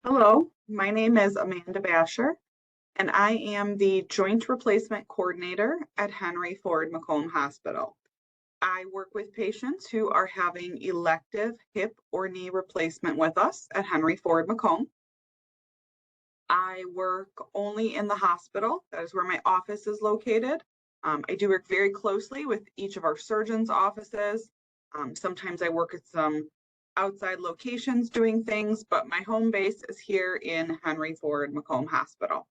Hello, my name is Amanda Basher, and I am the Joint Replacement Coordinator at Henry Ford Macomb Hospital. I work with patients who are having elective hip or knee replacement with us at Henry Ford Macomb. I work only in the hospital. That is where my office is located. I do work very closely with each of our surgeons' offices. Sometimes I work at some outside locations doing things, but my home base is here in Henry Ford Macomb Hospital.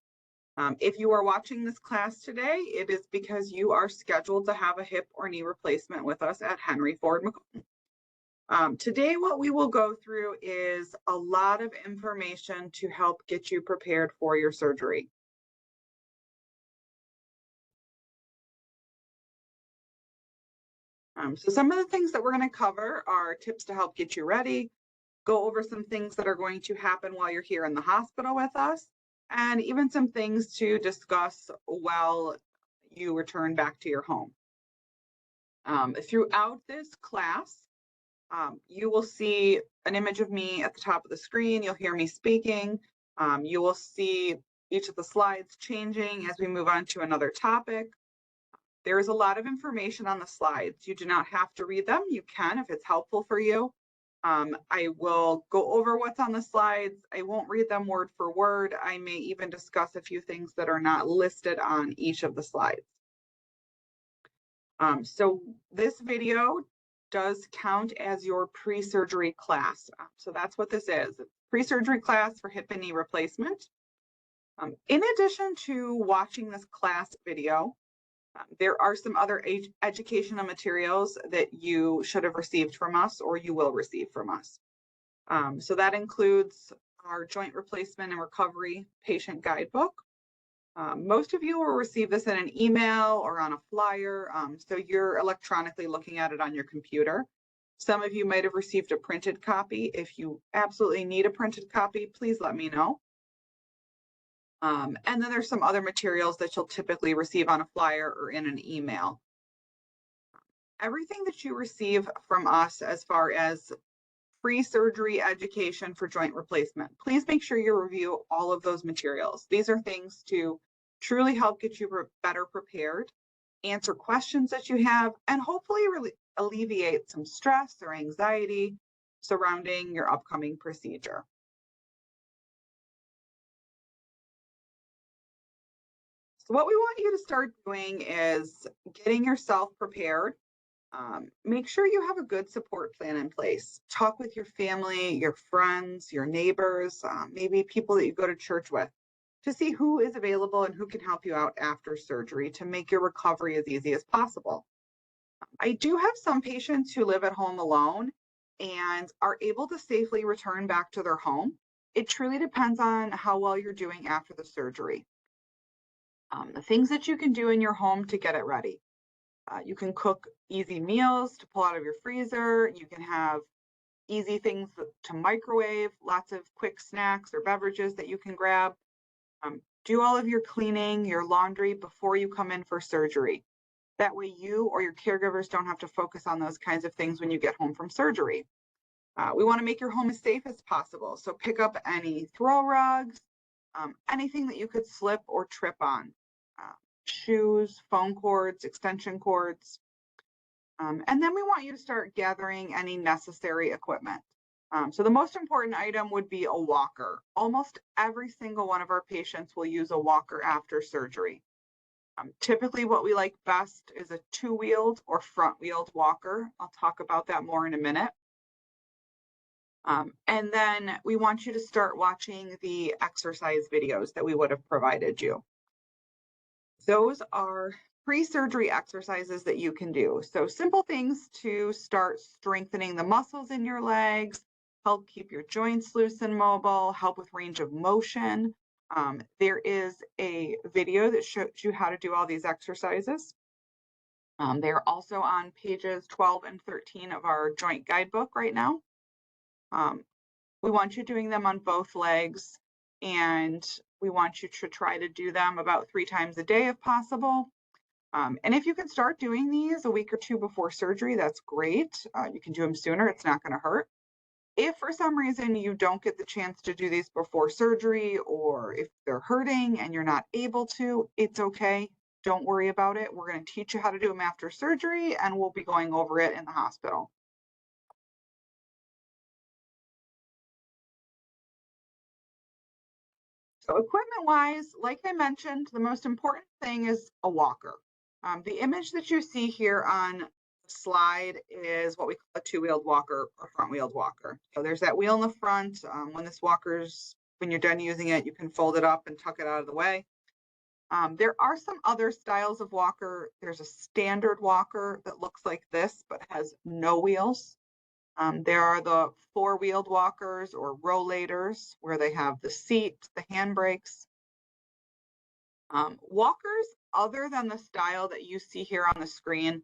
If you are watching this class today, it is because you are scheduled to have a hip or knee replacement with us at Henry Ford Macomb. Today, what we will go through is a lot of information to help get you prepared for your surgery. So some of the things that we're going to cover are tips to help get you ready, go over some things that are going to happen while you're here in the hospital with us, and even some things to discuss while you return back to your home. Throughout this class, you will see an image of me at the top of the screen. You'll hear me speaking. You will see each of the slides changing as we move on to another topic. There is a lot of information on the slides. You do not have to read them. You can if it's helpful for you. I will go over what's on the slides. I won't read them word for word. I may even discuss a few things that are not listed on each of the slides. So this video does count as your pre-surgery class. So that's what this is. Pre-surgery class for hip and knee replacement. In addition to watching this class video, there are some other educational materials that you should have received from us or you will receive from us. So that includes our joint replacement and recovery patient guidebook. Most of you will receive this in an email or on a flyer, so you're electronically looking at it on your computer. Some of you might have received a printed copy. If you absolutely need a printed copy, please let me know. And then there's some other materials that you'll typically receive on a flyer or in an email. Everything that you receive from us as far as pre-surgery education for joint replacement, please make sure you review all of those materials. These are things to truly help get you better prepared, answer questions that you have, and hopefully really alleviate some stress or anxiety surrounding your upcoming procedure. So what we want you to start doing is getting yourself prepared. Make sure you have a good support plan in place. Talk with your family, your friends, your neighbors, maybe people that you go to church with, to see who is available and who can help you out after surgery to make your recovery as easy as possible. I do have some patients who live at home alone and are able to safely return back to their home. It truly depends on how well you're doing after the surgery. The things that you can do in your home to get it ready. You can cook easy meals to pull out of your freezer. You can have easy things to microwave, lots of quick snacks or beverages that you can grab. Do all of your cleaning, your laundry before you come in for surgery. That way you or your caregivers don't have to focus on those kinds of things when you get home from surgery. We want to make your home as safe as possible. So pick up any throw rugs, anything that you could slip or trip on. Shoes, phone cords, extension cords. And then we want you to start gathering any necessary equipment. So the most important item would be a walker. Almost every single one of our patients will use a walker after surgery. Typically what we like best is a two-wheeled or front-wheeled walker. I'll talk about that more in a minute. And then we want you to start watching the exercise videos that we would have provided you. Those are pre-surgery exercises that you can do. So simple things to start strengthening the muscles in your legs, help keep your joints loose and mobile, help with range of motion. There is a video that shows you how to do all these exercises. They're also on pages 12 and 13 of our joint guidebook right now. We want you doing them on both legs, and we want you to try to do them about 3 times a day if possible. And if you can start doing these a week or 2 before surgery, that's great. You can do them sooner, it's not going to hurt. If for some reason you don't get the chance to do these before surgery, or if they're hurting and you're not able to, it's okay. Don't worry about it. We're going to teach you how to do them after surgery, and we'll be going over it in the hospital. So equipment-wise, like I mentioned, the most important thing is a walker. The image that you see here on the slide is what we call a two-wheeled walker or front-wheeled walker. So there's that wheel in the front. When you're done using it, you can fold it up and tuck it out of the way. There are some other styles of walker. There's a standard walker that looks like this, but has no wheels. There are the four-wheeled walkers or rollators, where they have the seat, the handbrakes. Walkers, other than the style that you see here on the screen,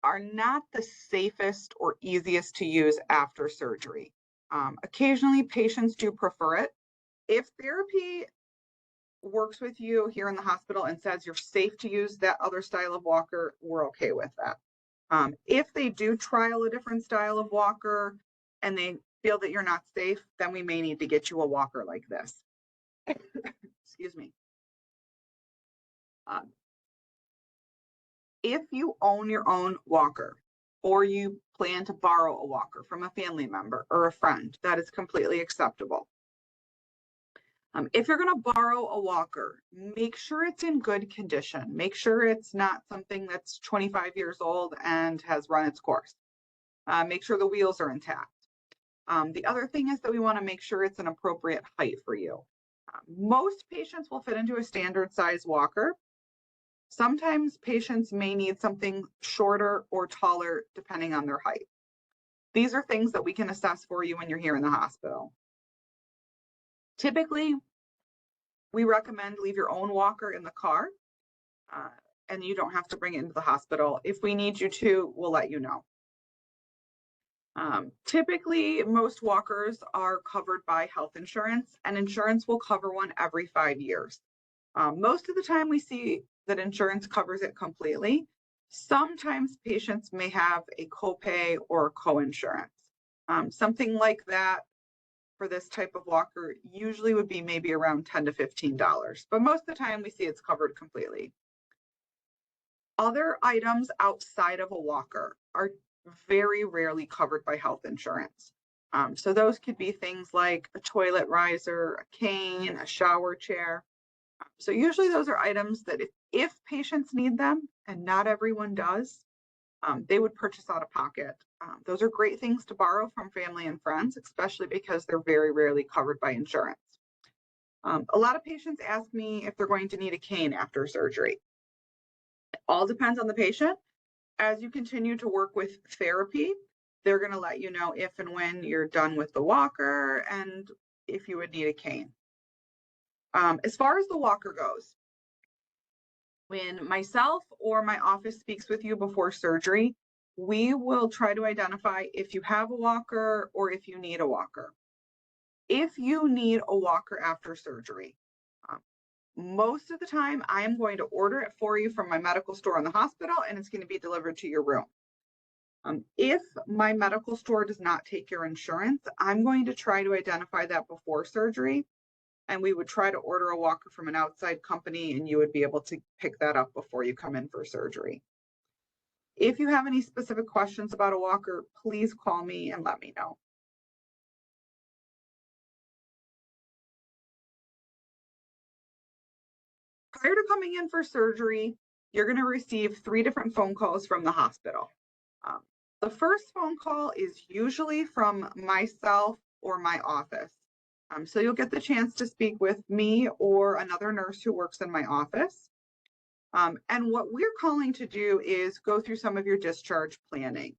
are not the safest or easiest to use after surgery. Occasionally, patients do prefer it. If therapy works with you here in the hospital and says you're safe to use that other style of walker, we're okay with that. If they do trial a different style of walker and they feel that you're not safe, then we may need to get you a walker like this. Excuse me. If you own your own walker, or you plan to borrow a walker from a family member or a friend, that is completely acceptable. If you're going to borrow a walker, make sure it's in good condition. Make sure it's not something that's 25 years old and has run its course. Make sure the wheels are intact. The other thing is that we want to make sure it's an appropriate height for you. Most patients will fit into a standard size walker. Sometimes patients may need something shorter or taller depending on their height. These are things that we can assess for you when you're here in the hospital. Typically, we recommend leave your own walker in the car, and you don't have to bring it into the hospital. If we need you to, we'll let you know. Typically, most walkers are covered by health insurance, and insurance will cover one every 5 years. Most of the time we see that insurance covers it completely. Sometimes patients may have a copay or co-insurance. Something like that for this type of walker usually would be maybe around $10 to $15, but most of the time we see it's covered completely. Other items outside of a walker are very rarely covered by health insurance. So those could be things like a toilet riser, a cane, a shower chair. So usually those are items that if patients need them, and not everyone does, they would purchase out of pocket. Those are great things to borrow from family and friends, especially because they're very rarely covered by insurance. A lot of patients ask me if they're going to need a cane after surgery. It all depends on the patient. As you continue to work with therapy, they're going to let you know if and when you're done with the walker and if you would need a cane. As far as the walker goes, when myself or my office speaks with you before surgery, we will try to identify if you have a walker or if you need a walker. If you need a walker after surgery, most of the time I am going to order it for you from my medical store in the hospital, and it's going to be delivered to your room. If my medical store does not take your insurance, I'm going to try to identify that before surgery, and we would try to order a walker from an outside company, and you would be able to pick that up before you come in for surgery. If you have any specific questions about a walker, please call me and let me know. Prior to coming in for surgery, you're going to receive 3 different phone calls from the hospital. The first phone call is usually from myself or my office. So you'll get the chance to speak with me or another nurse who works in my office. And what we're calling to do is go through some of your discharge planning.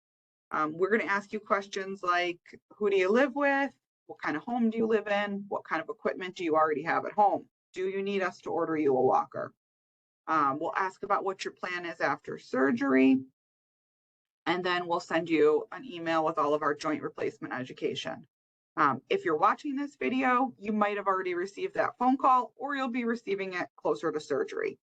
We're going to ask you questions like, who do you live with? What kind of home do you live in? What kind of equipment do you already have at home? Do you need us to order you a walker? We'll ask about what your plan is after surgery. And then we'll send you an email with all of our joint replacement education. If you're watching this video, you might have already received that phone call, or you'll be receiving it closer to surgery.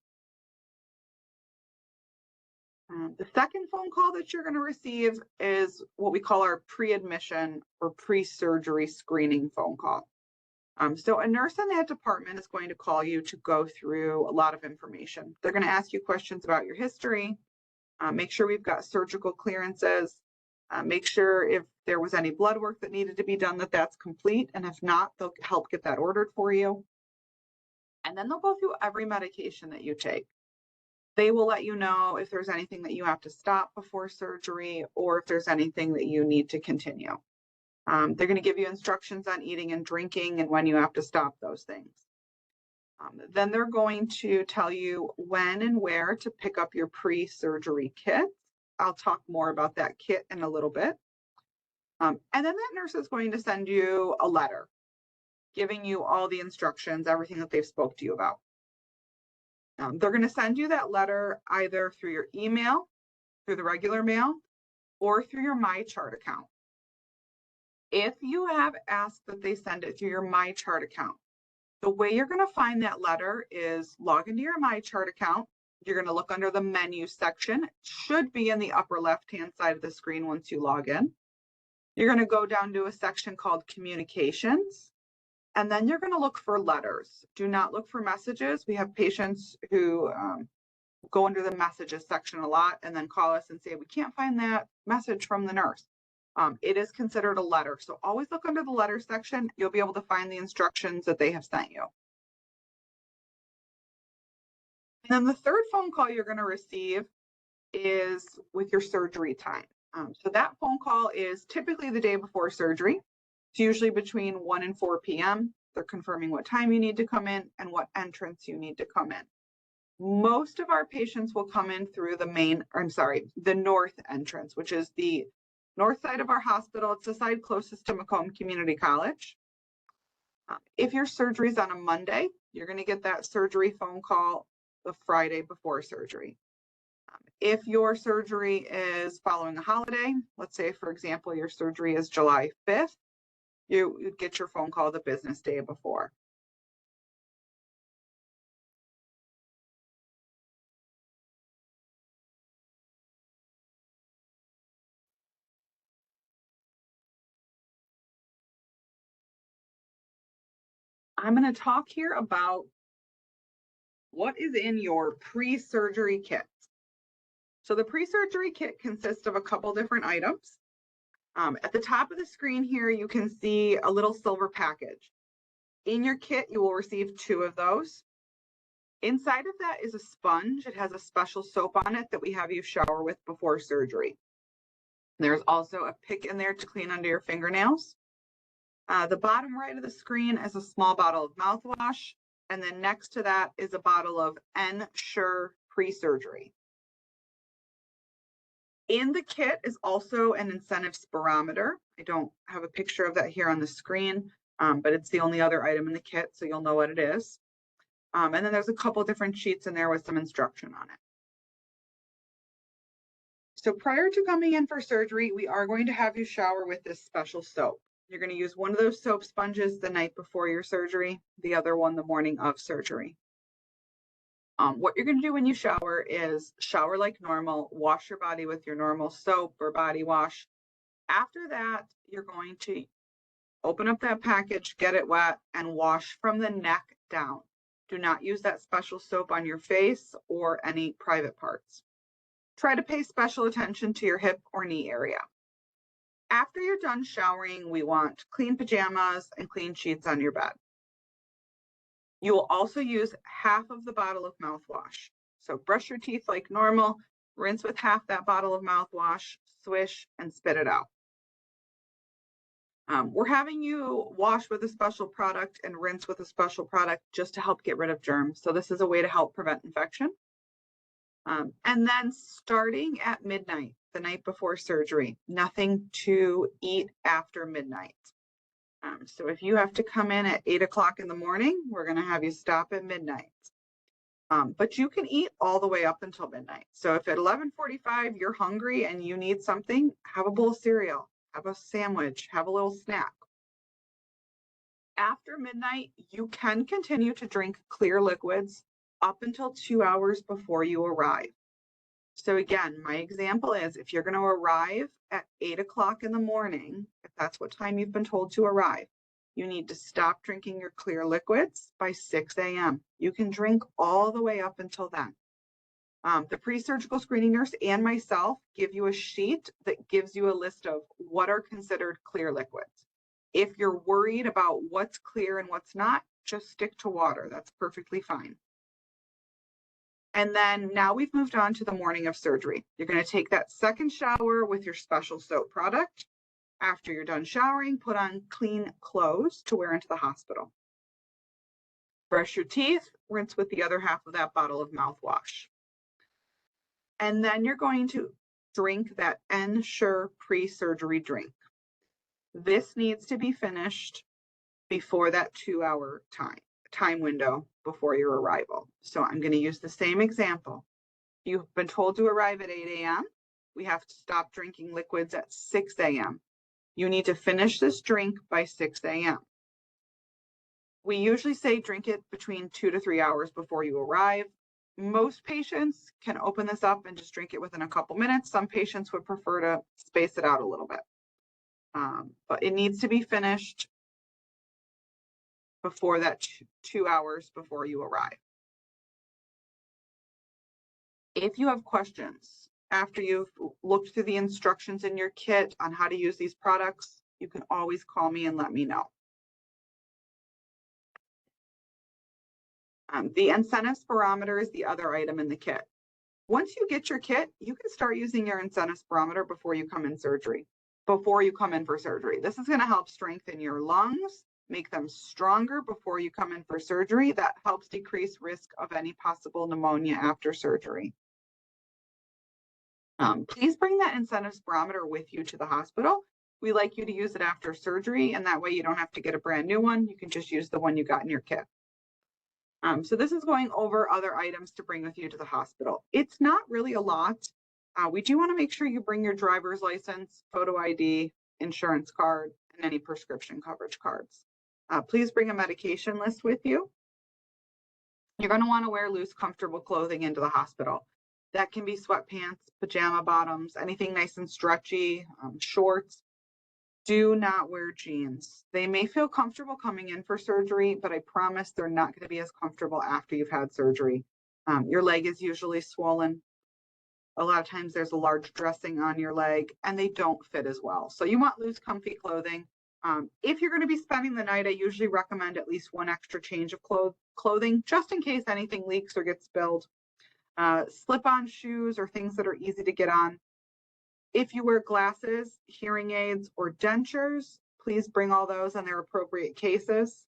The second phone call that you're going to receive is what we call our pre-admission or pre-surgery screening phone call. So a nurse in that department is going to call you to go through a lot of information. They're going to ask you questions about your history, make sure we've got surgical clearances, make sure if there was any blood work that needed to be done that that's complete, and if not, they'll help get that ordered for you. And then they'll go through every medication that you take. They will let you know if there's anything that you have to stop before surgery or if there's anything that you need to continue. They're going to give you instructions on eating and drinking and when you have to stop those things. Then they're going to tell you when and where to pick up your pre-surgery kit. I'll talk more about that kit in a little bit. And then that nurse is going to send you a letter giving you all the instructions, everything that they've spoke to you about. They're going to send you that letter either through your email, through the regular mail, or through your MyChart account. If you have asked that they send it through your MyChart account, the way you're going to find that letter is log into your MyChart account. You're going to look under the menu section. It should be in the upper left-hand side of the screen once you log in. You're going to go down to a section called Communications, and then you're going to look for letters. Do not look for messages. We have patients who go under the messages section a lot and then call us and say, we can't find that message from the nurse. It is considered a letter. So always look under the letter section. You'll be able to find the instructions that they have sent you. And then the third phone call you're going to receive is with your surgery time. So that phone call is typically the day before surgery. It's usually between 1 and 4 p.m. They're confirming what time you need to come in and what entrance you need to come in. Most of our patients will come in through the north entrance, which is the north side of our hospital. It's the side closest to Macomb Community College. If your surgery is on a Monday, you're going to get that surgery phone call the Friday before surgery. If your surgery is following a holiday, let's say, for example, your surgery is July 5th, you get your phone call the business day before. I'm going to talk here about what is in your pre-surgery kit. So the pre-surgery kit consists of a couple different items. At the top of the screen here, you can see a little silver package. In your kit, you will receive 2 of those. Inside of that is a sponge. It has a special soap on it that we have you shower with before surgery. There's also a pick in there to clean under your fingernails. The bottom right of the screen is a small bottle of mouthwash. And then next to that is a bottle of Ensure pre-surgery. In the kit is also an incentive spirometer. I don't have a picture of that here on the screen, but it's the only other item in the kit, so you'll know what it is. And then there's a couple different sheets in there with some instruction on it. So prior to coming in for surgery, we are going to have you shower with this special soap. You're going to use one of those soap sponges the night before your surgery, the other one the morning of surgery. What you're going to do when you shower is shower like normal, wash your body with your normal soap or body wash. After that, you're going to open up that package, get it wet, and wash from the neck down. Do not use that special soap on your face or any private parts. Try to pay special attention to your hip or knee area. After you're done showering, we want clean pajamas and clean sheets on your bed. You will also use half of the bottle of mouthwash. So brush your teeth like normal, rinse with half that bottle of mouthwash, swish, and spit it out. We're having you wash with a special product and rinse with a special product just to help get rid of germs. So this is a way to help prevent infection. And then starting at midnight, the night before surgery, nothing to eat after midnight. So if you have to come in at 8 o'clock in the morning, we're going to have you stop at midnight. But you can eat all the way up until midnight. So if at 11:45 you're hungry and you need something, have a bowl of cereal, have a sandwich, have a little snack. After midnight, you can continue to drink clear liquids up until 2 hours before you arrive. So again, my example is if you're going to arrive at 8 o'clock in the morning, if that's what time you've been told to arrive, you need to stop drinking your clear liquids by 6 a.m. You can drink all the way up until then. The pre-surgical screening nurse and myself give you a sheet that gives you a list of what are considered clear liquids. If you're worried about what's clear and what's not, just stick to water. That's perfectly fine. And then now we've moved on to the morning of surgery. You're going to take that second shower with your special soap product. After you're done showering, put on clean clothes to wear into the hospital. Brush your teeth, rinse with the other half of that bottle of mouthwash. And then you're going to drink that Ensure pre-surgery drink. This needs to be finished before that 2-hour time window before your arrival. So I'm going to use the same example. You've been told to arrive at 8 a.m. We have to stop drinking liquids at 6 a.m. You need to finish this drink by 6 a.m. We usually say drink it between 2 to 3 hours before you arrive. Most patients can open this up and just drink it within a couple minutes. Some patients would prefer to space it out a little bit. But it needs to be finished before that 2 hours before you arrive. If you have questions after you've looked through the instructions in your kit on how to use these products, you can always call me and let me know. The incentive spirometer is the other item in the kit. Once you get your kit, you can start using your incentive spirometer before you come in for surgery. This is going to help strengthen your lungs, make them stronger before you come in for surgery. That helps decrease risk of any possible pneumonia after surgery. Please bring that incentive spirometer with you to the hospital. We like you to use it after surgery, and that way you don't have to get a brand new one. You can just use the one you got in your kit. So this is going over other items to bring with you to the hospital. It's not really a lot. We do want to make sure you bring your driver's license, photo ID, insurance card, and any prescription coverage cards. Please bring a medication list with you. You're going to want to wear loose, comfortable clothing into the hospital. That can be sweatpants, pajama bottoms, anything nice and stretchy, shorts. Do not wear jeans. They may feel comfortable coming in for surgery, but I promise they're not going to be as comfortable after you've had surgery. Your leg is usually swollen. A lot of times there's a large dressing on your leg and they don't fit as well. So you want loose, comfy clothing. If you're going to be spending the night, I usually recommend at least one extra change of clothing just in case anything leaks or gets spilled. Slip-on shoes or things that are easy to get on. If you wear glasses, hearing aids, or dentures, please bring all those in their appropriate cases.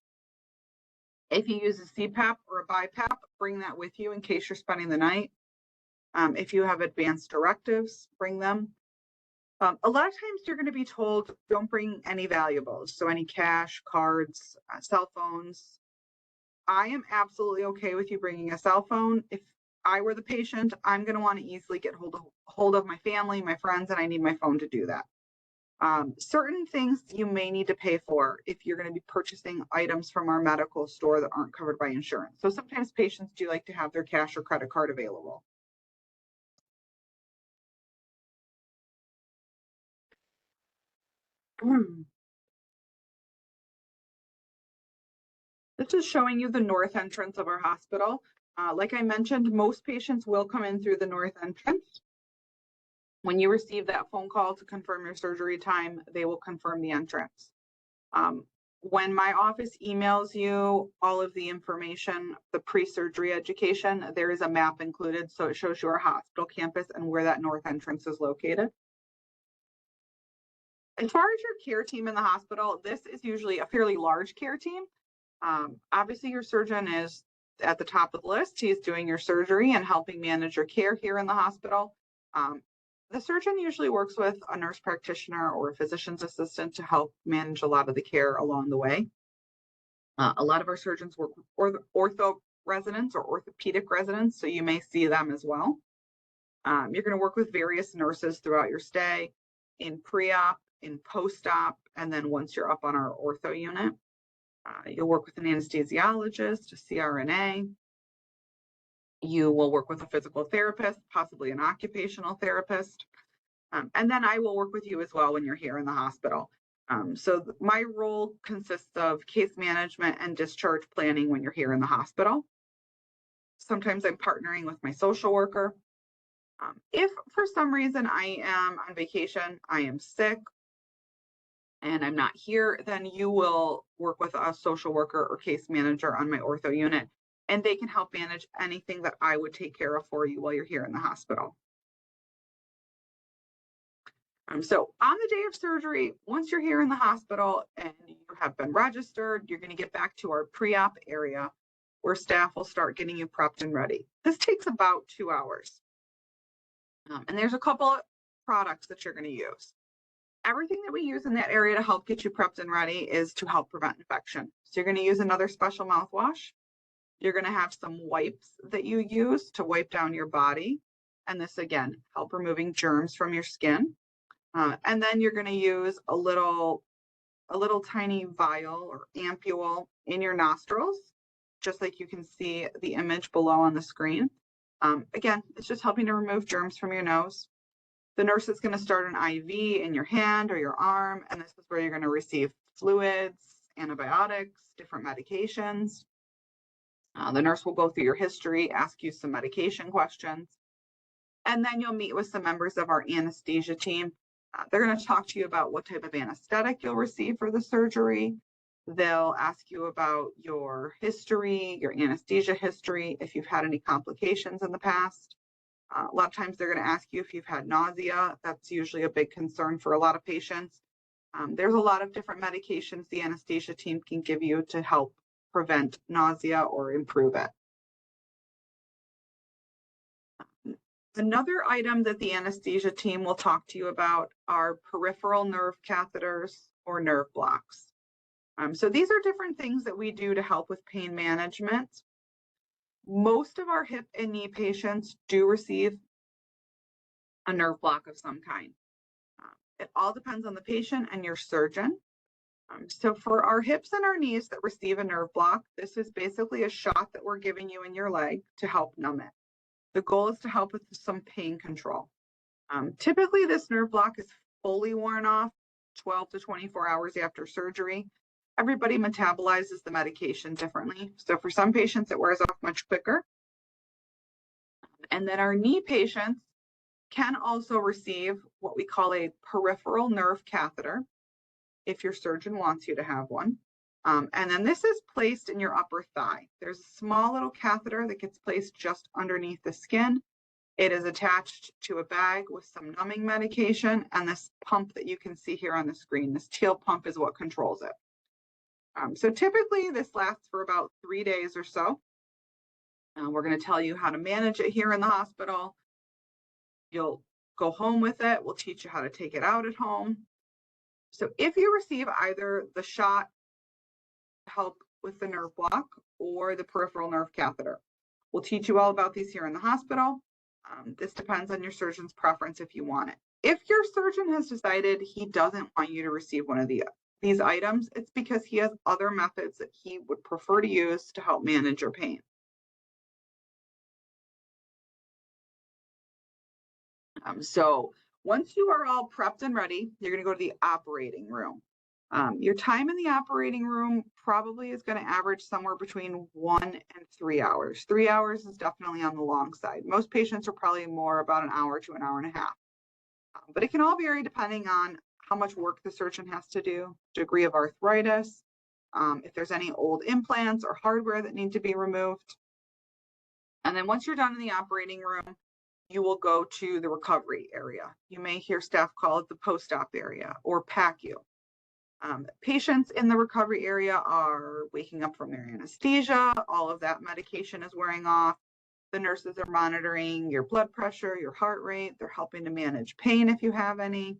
If you use a CPAP or a BiPAP, bring that with you in case you're spending the night. If you have advanced directives, bring them. A lot of times you're going to be told don't bring any valuables, so any cash, cards, cell phones. I am absolutely okay with you bringing a cell phone. If I were the patient, I'm going to want to easily get hold of my family, my friends, and I need my phone to do that. Certain things you may need to pay for if you're going to be purchasing items from our medical store that aren't covered by insurance. So sometimes patients do like to have their cash or credit card available. This is showing you the north entrance of our hospital. Like I mentioned, most patients will come in through the north entrance. When you receive that phone call to confirm your surgery time, they will confirm the entrance. When my office emails you all of the information, the pre-surgery education, there is a map included, so it shows you our hospital campus and where that north entrance is located. As far as your care team in the hospital, this is usually a fairly large care team. Obviously, your surgeon is at the top of the list. He's doing your surgery and helping manage your care here in the hospital. The surgeon usually works with a nurse practitioner or a physician's assistant to help manage a lot of the care along the way. A lot of our surgeons work with ortho residents or orthopedic residents, so you may see them as well. You're going to work with various nurses throughout your stay in pre-op, in post-op, and then once you're up on our ortho unit. You'll work with an anesthesiologist, a CRNA. You will work with a physical therapist, possibly an occupational therapist. And then I will work with you as well when you're here in the hospital. So my role consists of case management and discharge planning when you're here in the hospital. Sometimes I'm partnering with my social worker. If for some reason I am on vacation, I am sick, and I'm not here, then you will work with a social worker or case manager on my ortho unit, and they can help manage anything that I would take care of for you while you're here in the hospital. So on the day of surgery, once you're here in the hospital and you have been registered, you're going to get back to our pre-op area where staff will start getting you prepped and ready. This takes about 2 hours. And there's a couple of products that you're going to use. Everything that we use in that area to help get you prepped and ready is to help prevent infection. So you're going to use another special mouthwash. You're going to have some wipes that you use to wipe down your body. And this, again, help removing germs from your skin. And then you're going to use a little tiny vial or ampule in your nostrils, just like you can see the image below on the screen. Again, it's just helping to remove germs from your nose. The nurse is going to start an IV in your hand or your arm, and this is where you're going to receive fluids, antibiotics, different medications. The nurse will go through your history, ask you some medication questions, and then you'll meet with some members of our anesthesia team. They're going to talk to you about what type of anesthetic you'll receive for the surgery. They'll ask you about your history, your anesthesia history, if you've had any complications in the past. A lot of times they're going to ask you if you've had nausea. That's usually a big concern for a lot of patients. There's a lot of different medications the anesthesia team can give you to help prevent nausea or improve it. Another item that the anesthesia team will talk to you about are peripheral nerve catheters or nerve blocks. So these are different things that we do to help with pain management. Most of our hip and knee patients do receive a nerve block of some kind. It all depends on the patient and your surgeon. So for our hips and our knees that receive a nerve block, this is basically a shot that we're giving you in your leg to help numb it. The goal is to help with some pain control. Typically, this nerve block is fully worn off 12 to 24 hours after surgery. Everybody metabolizes the medication differently. So for some patients, it wears off much quicker. And then our knee patients can also receive what we call a peripheral nerve catheter, if your surgeon wants you to have one. And then this is placed in your upper thigh. There's a small little catheter that gets placed just underneath the skin. It is attached to a bag with some numbing medication, and this pump that you can see here on the screen, this teal pump, is what controls it. So typically this lasts for about 3 days or so. We're going to tell you how to manage it here in the hospital. You'll go home with it. We'll teach you how to take it out at home. So if you receive either the shot to help with the nerve block or the peripheral nerve catheter, we'll teach you all about these here in the hospital. This depends on your surgeon's preference if you want it. If your surgeon has decided he doesn't want you to receive one of these items, it's because he has other methods that he would prefer to use to help manage your pain. So once you are all prepped and ready, you're going to go to the operating room. Your time in the operating room probably is going to average somewhere between 1 and 3 hours. 3 hours is definitely on the long side. Most patients are probably more about an hour to an hour and a half. But it can all vary depending on how much work the surgeon has to do, degree of arthritis, if there's any old implants or hardware that need to be removed. And then once you're done in the operating room, you will go to the recovery area. You may hear staff call it the post-op area or PACU. Patients in the recovery area are waking up from their anesthesia. All of that medication is wearing off. The nurses are monitoring your blood pressure, your heart rate. They're helping to manage pain if you have any.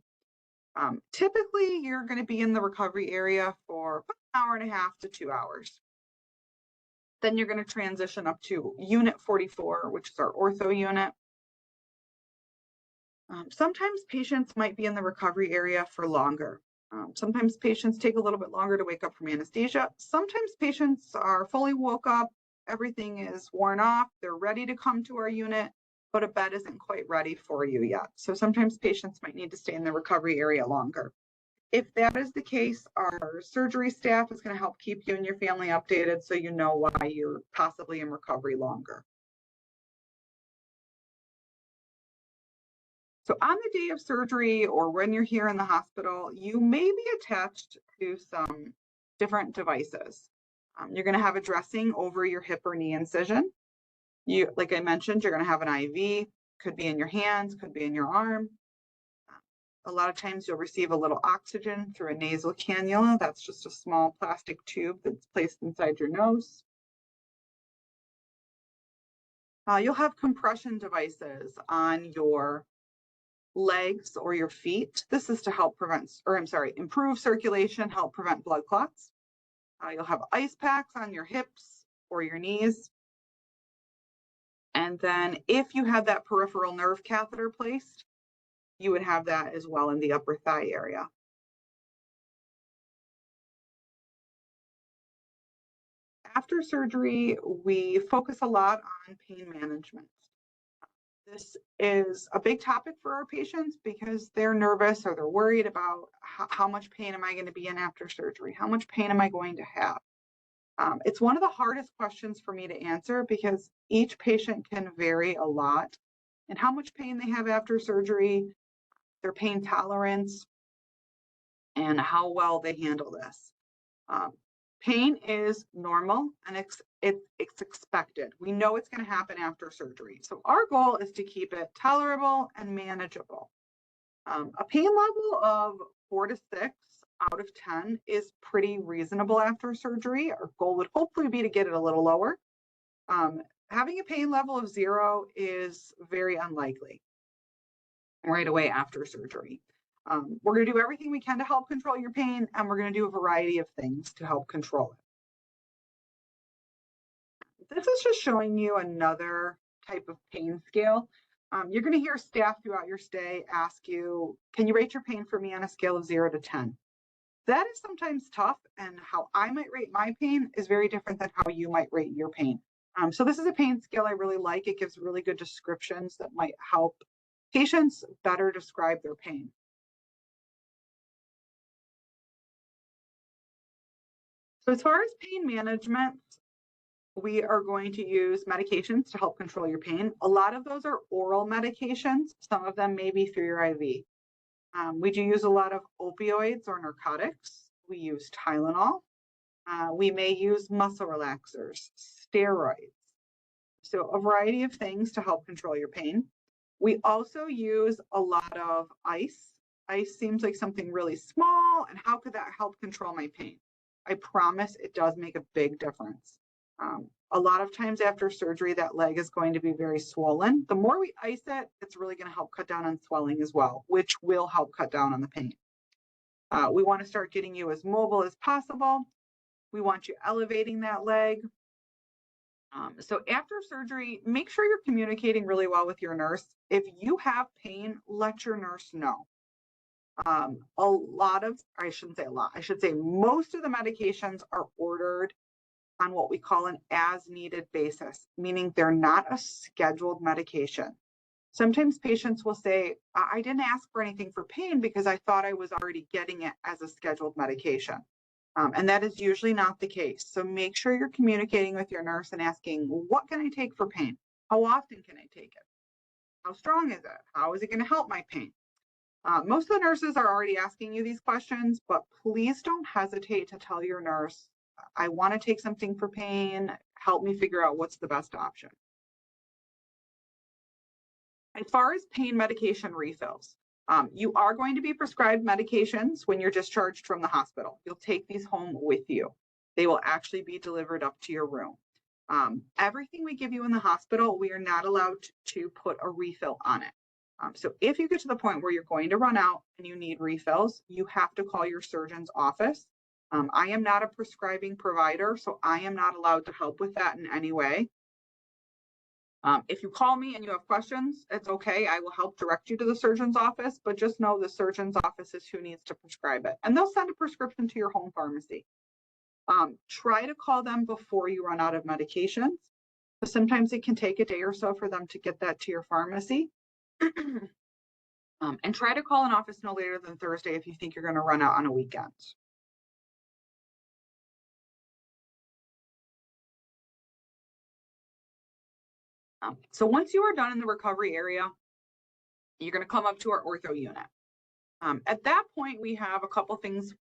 Typically, you're going to be in the recovery area for about an hour and a half to 2 hours. Then you're going to transition up to Unit 44, which is our ortho unit. Sometimes patients might be in the recovery area for longer. Sometimes patients take a little bit longer to wake up from anesthesia. Sometimes patients are fully woke up everything is worn off, they're ready to come to our unit, but a bed isn't quite ready for you yet. So sometimes patients might need to stay in the recovery area longer. If that is the case, our surgery staff is going to help keep you and your family updated so you know why you're possibly in recovery longer. So on the day of surgery or when you're here in the hospital, you may be attached to some different devices. You're going to have a dressing over your hip or knee incision. Like I mentioned, you're going to have an IV, could be in your hands, could be in your arm. A lot of times you'll receive a little oxygen through a nasal cannula. That's just a small plastic tube that's placed inside your nose. You'll have compression devices on your legs or your feet. This is to help improve circulation, help prevent blood clots. You'll have ice packs on your hips or your knees. And then if you have that peripheral nerve catheter placed, you would have that as well in the upper thigh area. After surgery, we focus a lot on pain management. This is a big topic for our patients because they're nervous or they're worried about how much pain am I going to be in after surgery? How much pain am I going to have? It's one of the hardest questions for me to answer because each patient can vary a lot in how much pain they have after surgery, their pain tolerance, and how well they handle this. Pain is normal and it's expected. We know it's going to happen after surgery. So our goal is to keep it tolerable and manageable. A pain level of 4 to 6 out of 10 is pretty reasonable after surgery. Our goal would hopefully be to get it a little lower. Having a pain level of 0 is very unlikely right away after surgery. We're going to do everything we can to help control your pain, and we're going to do a variety of things to help control it. This is just showing you another type of pain scale. You're going to hear staff throughout your stay ask you, can you rate your pain for me on a scale of 0 to 10? That is sometimes tough, and how I might rate my pain is very different than how you might rate your pain. So this is a pain scale I really like. It gives really good descriptions that might help patients better describe their pain. So as far as pain management, we are going to use medications to help control your pain. A lot of those are oral medications. Some of them may be through your IV. We do use a lot of opioids or narcotics. We use Tylenol. We may use muscle relaxers, steroids. So a variety of things to help control your pain. We also use a lot of ice. Ice seems like something really small, and how could that help control my pain? I promise it does make a big difference. A lot of times after surgery, that leg is going to be very swollen. The more we ice it, it's really going to help cut down on swelling as well, which will help cut down on the pain. We want to start getting you as mobile as possible. We want you elevating that leg. So after surgery, make sure you're communicating really well with your nurse. If you have pain, let your nurse know. I should say most of the medications are ordered on what we call an as needed basis, meaning they're not a scheduled medication. Sometimes patients will say, I didn't ask for anything for pain because I thought I was already getting it as a scheduled medication. And that is usually not the case. So make sure you're communicating with your nurse and asking, what can I take for pain? How often can I take it? How strong is it? How is it going to help my pain? Most of the nurses are already asking you these questions, but please don't hesitate to tell your nurse, I want to take something for pain. Help me figure out what's the best option. As far as pain medication refills, you are going to be prescribed medications when you're discharged from the hospital. You'll take these home with you. They will actually be delivered up to your room. Everything we give you in the hospital, we are not allowed to put a refill on it. So if you get to the point where you're going to run out and you need refills, you have to call your surgeon's office. I am not a prescribing provider, so I am not allowed to help with that in any way. If you call me and you have questions, it's okay. I will help direct you to the surgeon's office, but just know the surgeon's office is who needs to prescribe it. And they'll send a prescription to your home pharmacy. Try to call them before you run out of medications. Sometimes it can take a day or so for them to get that to your pharmacy. And try to call an office no later than Thursday if you think you're going to run out on a weekend. So once you are done in the recovery area, you're going to come up to our ortho unit. At that point, we have a couple things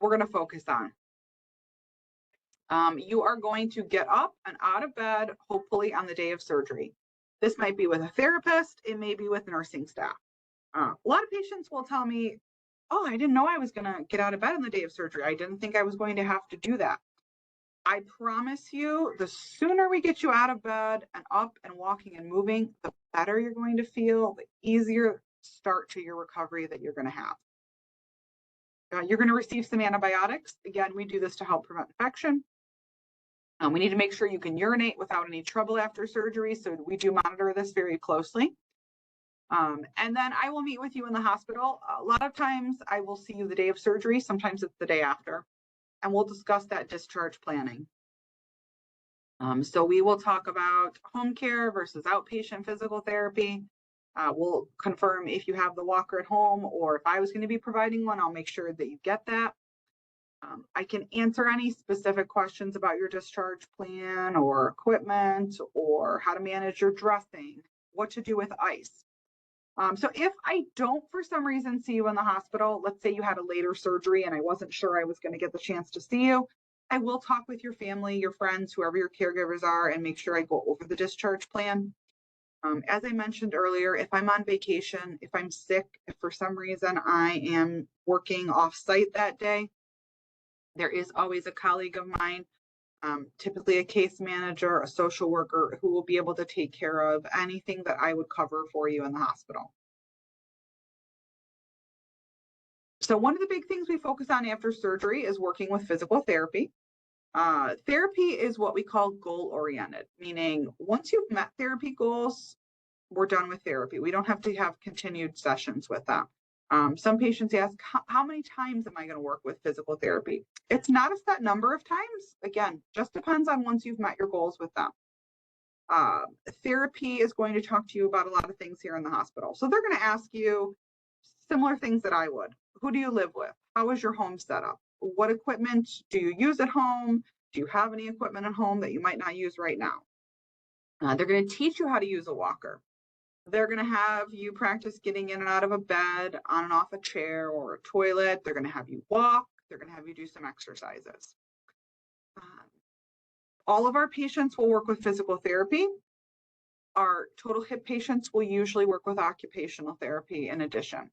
we're going to focus on. You are going to get up and out of bed, hopefully on the day of surgery. This might be with a therapist, it may be with nursing staff. A lot of patients will tell me, oh, I didn't know I was going to get out of bed on the day of surgery. I didn't think I was going to have to do that. I promise you, the sooner we get you out of bed and up and walking and moving, the better you're going to feel, the easier start to your recovery that you're going to have. You're going to receive some antibiotics. Again, we do this to help prevent infection. We need to make sure you can urinate without any trouble after surgery, so we do monitor this very closely. And then I will meet with you in the hospital. A lot of times I will see you the day of surgery, sometimes it's the day after, and we'll discuss that discharge planning. So we will talk about home care versus outpatient physical therapy. We'll confirm if you have the walker at home, or if I was going to be providing one, I'll make sure that you get that. I can answer any specific questions about your discharge plan or equipment, or how to manage your dressing, what to do with ice. So if I don't, for some reason, see you in the hospital, let's say you had a later surgery and I wasn't sure I was going to get the chance to see you, I will talk with your family, your friends, whoever your caregivers are, and make sure I go over the discharge plan. As I mentioned earlier, if I'm on vacation, if I'm sick, if for some reason I am working off-site that day, there is always a colleague of mine, typically a case manager, a social worker, who will be able to take care of anything that I would cover for you in the hospital. So one of the big things we focus on after surgery is working with physical therapy. Therapy is what we call goal-oriented, meaning once you've met therapy goals, we're done with therapy. We don't have to have continued sessions with them. Some patients ask, how many times am I going to work with physical therapy? It's not a set number of times. Again, just depends on once you've met your goals with them. Therapy is going to talk to you about a lot of things here in the hospital. So they're going to ask you similar things that I would. Who do you live with? How is your home set up? What equipment do you use at home? Do you have any equipment at home that you might not use right now? They're going to teach you how to use a walker. They're going to have you practice getting in and out of a bed, on and off a chair or a toilet. They're going to have you walk. They're going to have you do some exercises. All of our patients will work with physical therapy. Our total hip patients will usually work with occupational therapy in addition.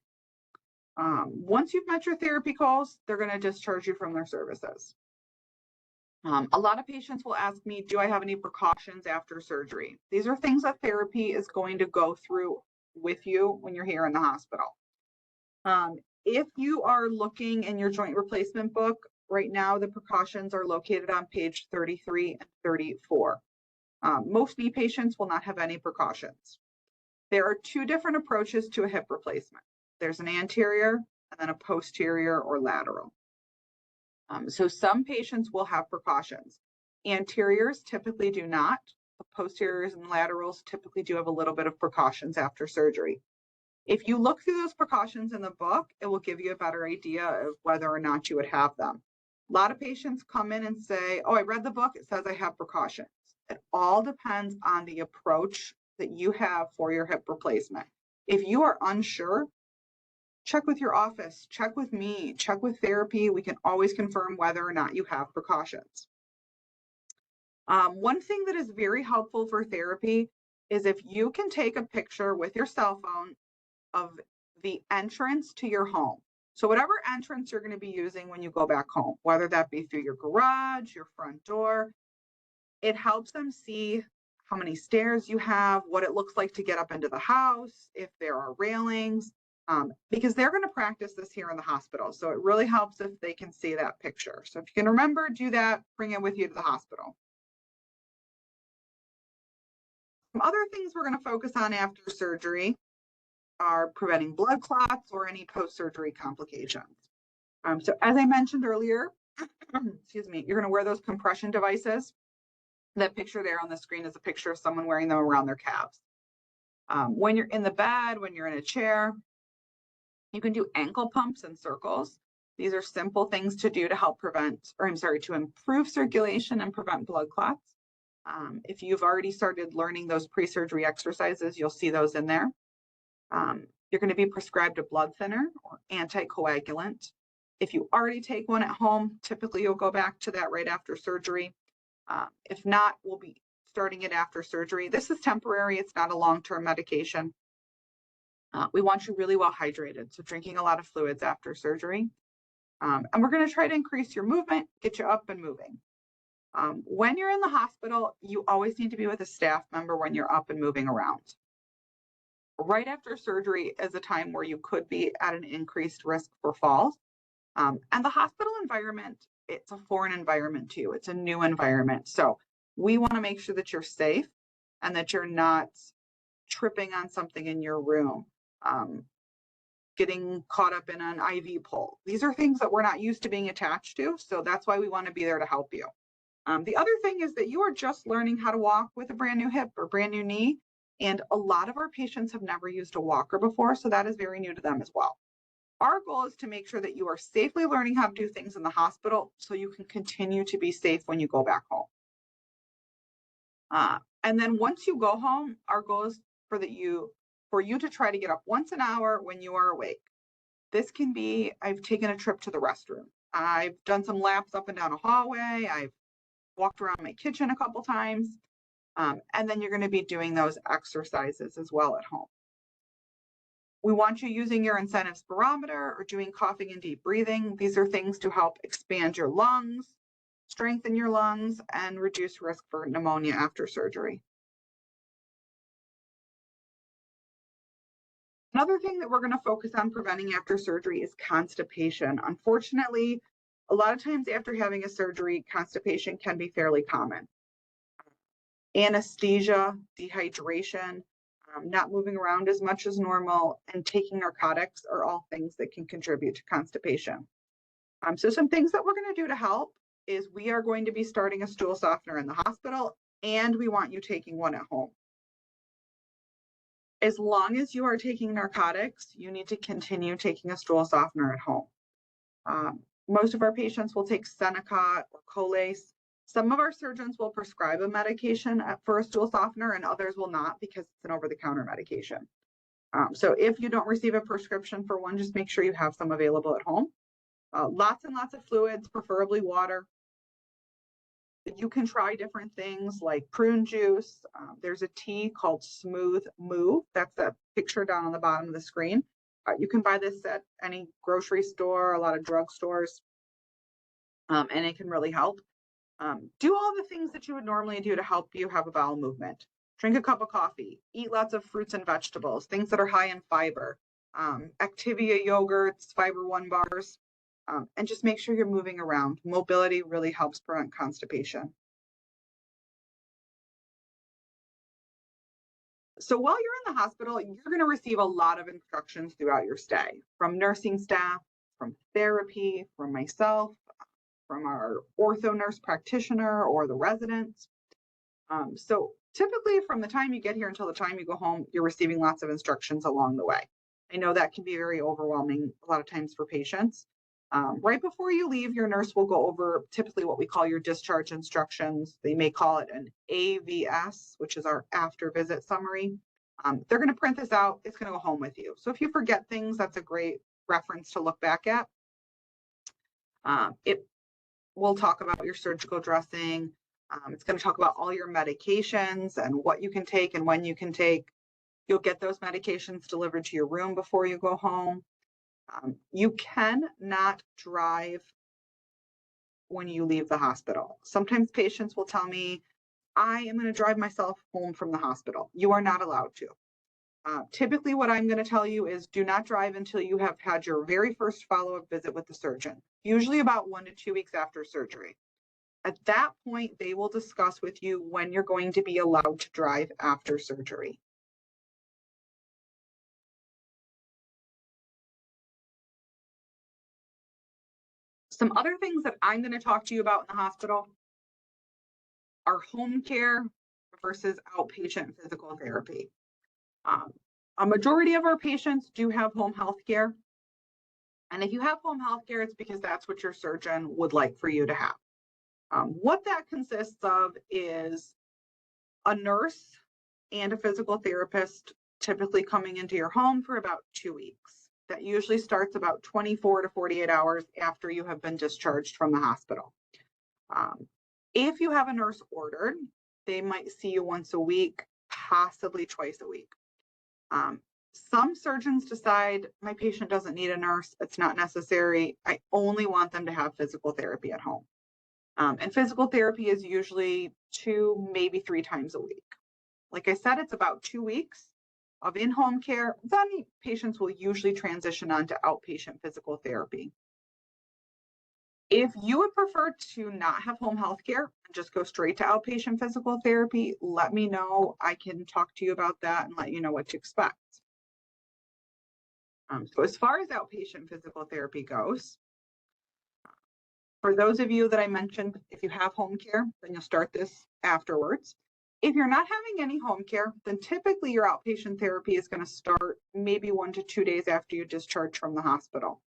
Once you've met your therapy goals, they're going to discharge you from their services. A lot of patients will ask me, do I have any precautions after surgery? These are things that therapy is going to go through with you when you're here in the hospital. If you are looking in your joint replacement book, right now the precautions are located on page 33 and 34. Most knee patients will not have any precautions. There are two different approaches to a hip replacement. There's an anterior and then a posterior or lateral. So some patients will have precautions. Anteriors typically do not. The posteriors and laterals typically do have a little bit of precautions after surgery. If you look through those precautions in the book, it will give you a better idea of whether or not you would have them. A lot of patients come in and say, oh, I read the book, it says I have precautions. It all depends on the approach that you have for your hip replacement. If you are unsure, check with your office, check with me, check with therapy. We can always confirm whether or not you have precautions. One thing that is very helpful for therapy is if you can take a picture with your cell phone of the entrance to your home. So whatever entrance you're going to be using when you go back home, whether that be through your garage, your front door, it helps them see how many stairs you have, what it looks like to get up into the house, if there are railings, because they're going to practice this here in the hospital. So it really helps if they can see that picture. So if you can remember, do that, bring it with you to the hospital. Some other things we're going to focus on after surgery are preventing blood clots or any post-surgery complications. So as I mentioned earlier, excuse me, you're going to wear those compression devices. That picture there on the screen is a picture of someone wearing them around their calves. When you're in the bed, when you're in a chair, you can do ankle pumps and circles. These are simple things to do to help to improve circulation and prevent blood clots. If you've already started learning those pre-surgery exercises, you'll see those in there. You're going to be prescribed a blood thinner or anticoagulant. If you already take one at home, typically you'll go back to that right after surgery. If not, we'll be starting it after surgery. This is temporary. It's not a long-term medication. We want you really well hydrated, so drinking a lot of fluids after surgery. And we're going to try to increase your movement, get you up and moving. When you're in the hospital, you always need to be with a staff member when you're up and moving around. Right after surgery is a time where you could be at an increased risk for falls. And the hospital environment, it's a foreign environment to you. It's a new environment. So we want to make sure that you're safe and that you're not tripping on something in your room, getting caught up in an IV pole. These are things that we're not used to being attached to. So that's why we want to be there to help you. The other thing is that you are just learning how to walk with a brand new hip or brand new knee. And a lot of our patients have never used a walker before. So that is very new to them as well. Our goal is to make sure that you are safely learning how to do things in the hospital so you can continue to be safe when you go back home. And then once you go home, our goal is for you to try to get up once an hour when you are awake. This can be, I've taken a trip to the restroom. I've done some laps up and down a hallway. I've walked around my kitchen a couple times. And then you're going to be doing those exercises as well at home. We want you using your incentive spirometer or doing coughing and deep breathing. These are things to help expand your lungs, strengthen your lungs, and reduce risk for pneumonia after surgery. Another thing that we're going to focus on preventing after surgery is constipation. Unfortunately, a lot of times after having a surgery, constipation can be fairly common. Anesthesia, dehydration, not moving around as much as normal, and taking narcotics are all things that can contribute to constipation. So some things that we're going to do to help is we are going to be starting a stool softener in the hospital, and we want you taking one at home. As long as you are taking narcotics, you need to continue taking a stool softener at home. Most of our patients will take Senecot or Colace. Some of our surgeons will prescribe a medication for a stool softener, and others will not because it's an over-the-counter medication. So if you don't receive a prescription for one, just make sure you have some available at home. Lots and lots of fluids, preferably water. You can try different things like prune juice. There's a tea called Smooth Move. That's the picture down on the bottom of the screen. You can buy this at any grocery store, a lot of drugstores, and it can really help. Do all the things that you would normally do to help you have a bowel movement. Drink a cup of coffee, eat lots of fruits and vegetables, things that are high in fiber, Activia yogurts, Fiber One bars, and just make sure you're moving around. Mobility really helps prevent constipation. So while you're in the hospital, you're going to receive a lot of instructions throughout your stay from nursing staff, from therapy, from myself, from our ortho nurse practitioner or the residents. So typically from the time you get here until the time you go home, you're receiving lots of instructions along the way. I know that can be very overwhelming a lot of times for patients. Right before you leave, your nurse will go over typically what we call your discharge instructions. They may call it an AVS, which is our after visit summary. They're going to print this out. It's going to go home with you. So if you forget things, that's a great reference to look back at. It will talk about your surgical dressing. It's going to talk about all your medications and what you can take and when you can take. You'll get those medications delivered to your room before you go home. You cannot drive when you leave the hospital. Sometimes patients will tell me, I am going to drive myself home from the hospital. You are not allowed to. Typically, what I'm going to tell you is do not drive until you have had your very first follow-up visit with the surgeon, usually about 1 to 2 weeks after surgery. At that point, they will discuss with you when you're going to be allowed to drive after surgery. Some other things that I'm going to talk to you about in the hospital are home care versus outpatient physical therapy. A majority of our patients do have home health care. And if you have home health care, it's because that's what your surgeon would like for you to have. What that consists of is a nurse and a physical therapist typically coming into your home for about 2 weeks. That usually starts about 24 to 48 hours after you have been discharged from the hospital. If you have a nurse ordered, they might see you once a week, possibly twice a week. Some surgeons decide my patient doesn't need a nurse. It's not necessary. I only want them to have physical therapy at home. And physical therapy is usually 2, maybe 3 times a week. Like I said, it's about 2 weeks of in-home care. Then patients will usually transition on to outpatient physical therapy. If you would prefer to not have home health care and just go straight to outpatient physical therapy, let me know. I can talk to you about that and let you know what to expect. So as far as outpatient physical therapy goes, for those of you that I mentioned, if you have home care, then you'll start this afterwards. If you're not having any home care, then typically your outpatient therapy is going to start maybe 1 to 2 days after you discharge from the hospital.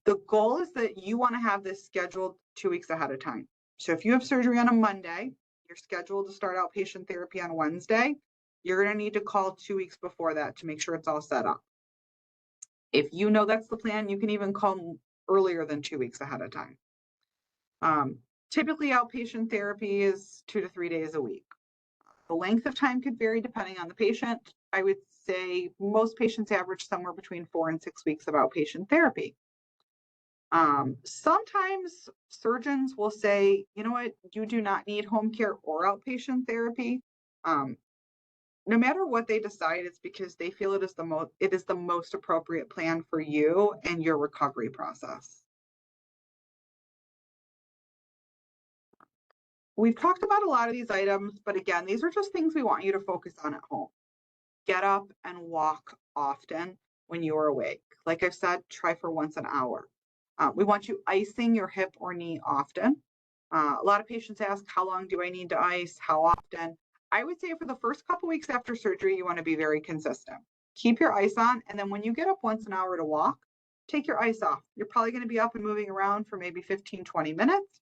The goal is that you want to have this scheduled 2 weeks ahead of time. So if you have surgery on a Monday, you're scheduled to start outpatient therapy on Wednesday, you're going to need to call 2 weeks before that to make sure it's all set up. If you know that's the plan, you can even call earlier than 2 weeks ahead of time. Typically, outpatient therapy is 2 to 3 days a week. The length of time could vary depending on the patient. I would say most patients average somewhere between 4 and 6 weeks of outpatient therapy. Sometimes surgeons will say, you know what, you do not need home care or outpatient therapy. No matter what they decide, it's because they feel it is the most appropriate plan for you and your recovery process. We've talked about a lot of these items, but again, these are just things we want you to focus on at home. Get up and walk often when you are awake. Like I've said, try for once an hour. We want you icing your hip or knee often. A lot of patients ask, how long do I need to ice? How often? I would say for the first couple weeks after surgery, you want to be very consistent. Keep your ice on, and then when you get up once an hour to walk, take your ice off. You're probably going to be up and moving around for maybe 15, 20 minutes.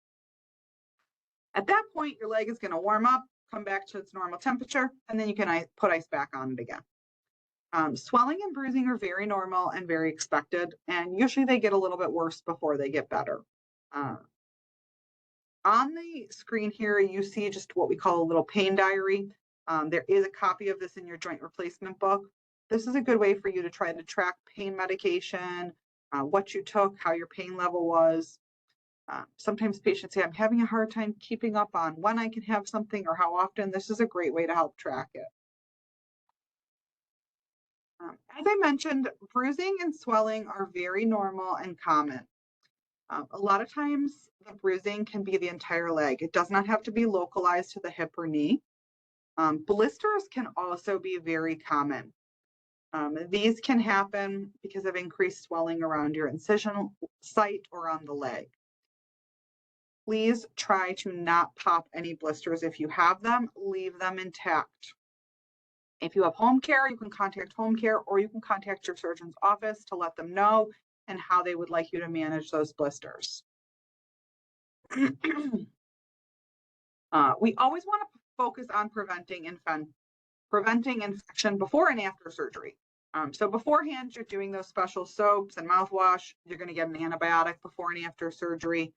At that point, your leg is going to warm up, come back to its normal temperature, and then you can put ice back on it again. Swelling and bruising are very normal and very expected, and usually they get a little bit worse before they get better. On the screen here, you see just what we call a little pain diary. There is a copy of this in your joint replacement book. This is a good way for you to try to track pain medication, what you took, how your pain level was. Sometimes patients say, I'm having a hard time keeping up on when I can have something or how often. This is a great way to help track it. As I mentioned, bruising and swelling are very normal and common. A lot of times the bruising can be the entire leg. It does not have to be localized to the hip or knee. Blisters can also be very common. These can happen because of increased swelling around your incision site or on the leg. Please try to not pop any blisters. If you have them, leave them intact. If you have home care, you can contact home care, or you can contact your surgeon's office to let them know and how they would like you to manage those blisters. We always want to focus on preventing infection before and after surgery. So beforehand, you're doing those special soaps and mouthwash. You're going to get an antibiotic before and after surgery.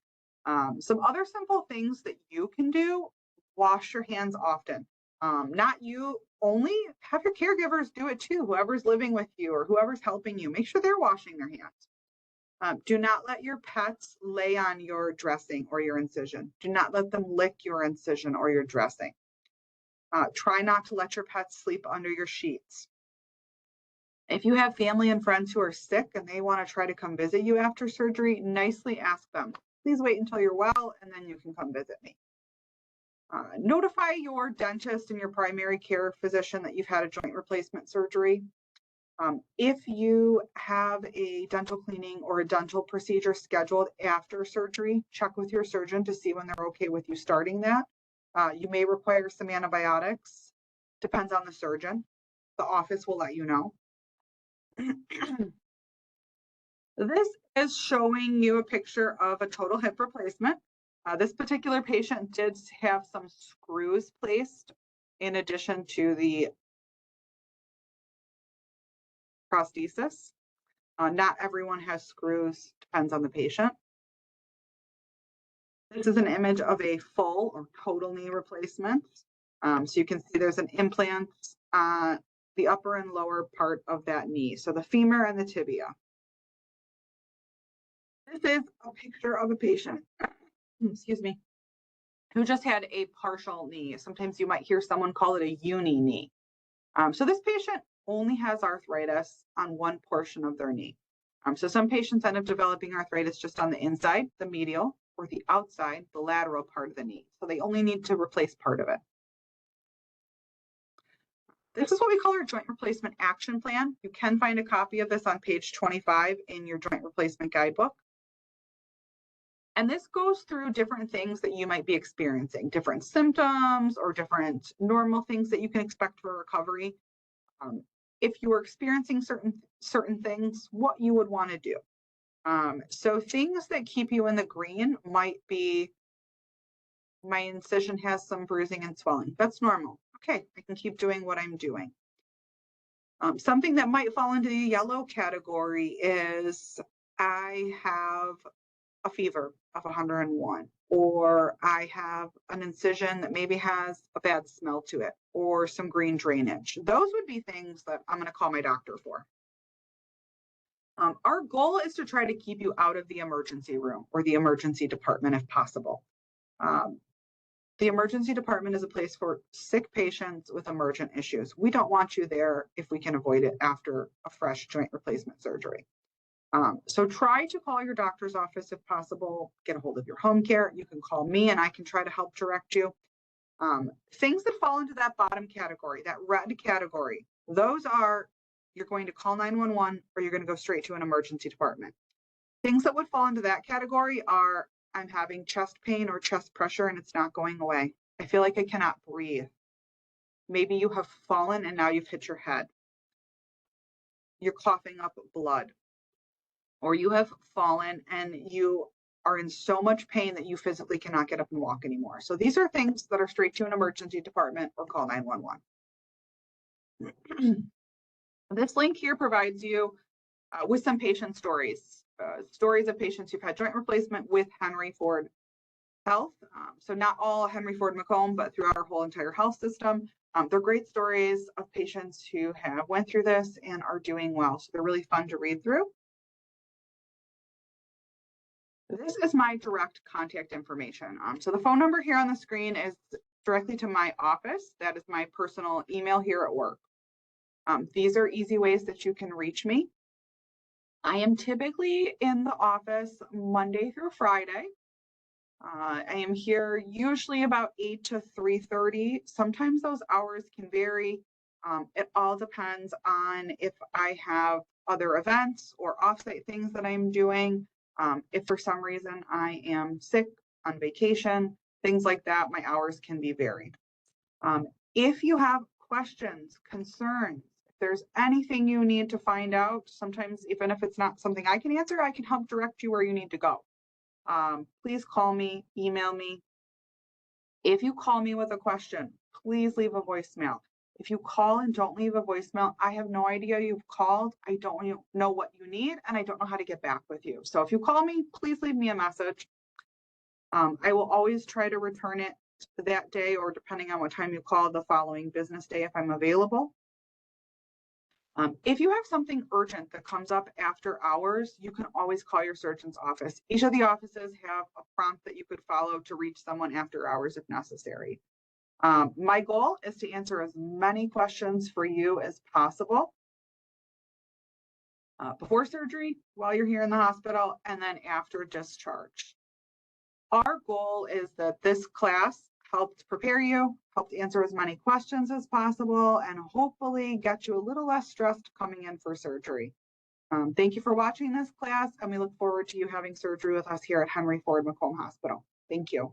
Some other simple things that you can do: wash your hands often. Not you only, have your caregivers do it too. Whoever's living with you or whoever's helping you, make sure they're washing their hands. Do not let your pets lay on your dressing or your incision. Do not let them lick your incision or your dressing. Try not to let your pets sleep under your sheets. If you have family and friends who are sick and they want to try to come visit you after surgery, nicely ask them, please wait until you're well and then you can come visit me. Notify your dentist and your primary care physician that you've had a joint replacement surgery. If you have a dental cleaning or a dental procedure scheduled after surgery, check with your surgeon to see when they're okay with you starting that. You may require some antibiotics, depends on the surgeon. The office will let you know. This is showing you a picture of a total hip replacement. This particular patient did have some screws placed in addition to the prosthesis. Not everyone has screws, depends on the patient. This is an image of a full or total knee replacement. So you can see there's an implant on the upper and lower part of that knee. So the femur and the tibia. This is a picture of a patient, excuse me, who just had a partial knee. Sometimes you might hear someone call it a uni knee. So this patient only has arthritis on one portion of their knee. So some patients end up developing arthritis just on the inside, the medial, or the outside, the lateral part of the knee. So they only need to replace part of it. This is what we call our joint replacement action plan. You can find a copy of this on page 25 in your joint replacement guidebook. And this goes through different things that you might be experiencing, different symptoms or different normal things that you can expect for recovery. If you are experiencing certain things, what you would want to do. So things that keep you in the green might be, my incision has some bruising and swelling. That's normal. Okay, I can keep doing what I'm doing. Something that might fall into the yellow category is I have a fever of 101, or I have an incision that maybe has a bad smell to it, or some green drainage. Those would be things that I'm going to call my doctor for. Our goal is to try to keep you out of the emergency room or the emergency department if possible. The emergency department is a place for sick patients with emergent issues. We don't want you there if we can avoid it after a fresh joint replacement surgery. So try to call your doctor's office if possible, get a hold of your home care. You can call me and I can try to help direct you. Things that fall into that bottom category, that red category, those are, you're going to call 911 or you're going to go straight to an emergency department. Things that would fall into that category are, I'm having chest pain or chest pressure and it's not going away. I feel like I cannot breathe. Maybe you have fallen and now you've hit your head. You're coughing up blood. Or you have fallen and you are in so much pain that you physically cannot get up and walk anymore. So these are things that are straight to an emergency department or call 911. This link here provides you with some patient stories, stories of patients who've had joint replacement with Henry Ford Health. So not all Henry Ford Macomb, but throughout our whole entire health system. They're great stories of patients who have went through this and are doing well. So they're really fun to read through. This is my direct contact information. So the phone number here on the screen is directly to my office. That is my personal email here at work. These are easy ways that you can reach me. I am typically in the office Monday through Friday. I am here usually about 8 to 3:30. Sometimes those hours can vary. It all depends on if I have other events or offsite things that I'm doing. If for some reason I am sick, on vacation, things like that, my hours can be varied. If you have questions, concerns, if there's anything you need to find out, sometimes even if it's not something I can answer, I can help direct you where you need to go. Please call me, email me. If you call me with a question, please leave a voicemail. If you call and don't leave a voicemail, I have no idea you've called. I don't know what you need, and I don't know how to get back with you. So if you call me, please leave me a message. I will always try to return it that day, or depending on what time you call, the following business day if I'm available. If you have something urgent that comes up after hours, you can always call your surgeon's office. Each of the offices have a prompt that you could follow to reach someone after hours if necessary. My goal is to answer as many questions for you as possible before surgery, while you're here in the hospital, and then after discharge. Our goal is that this class helped prepare you, helped answer as many questions as possible, and hopefully get you a little less stressed coming in for surgery. Thank you for watching this class, and we look forward to you having surgery with us here at Henry Ford Macomb Hospital. Thank you.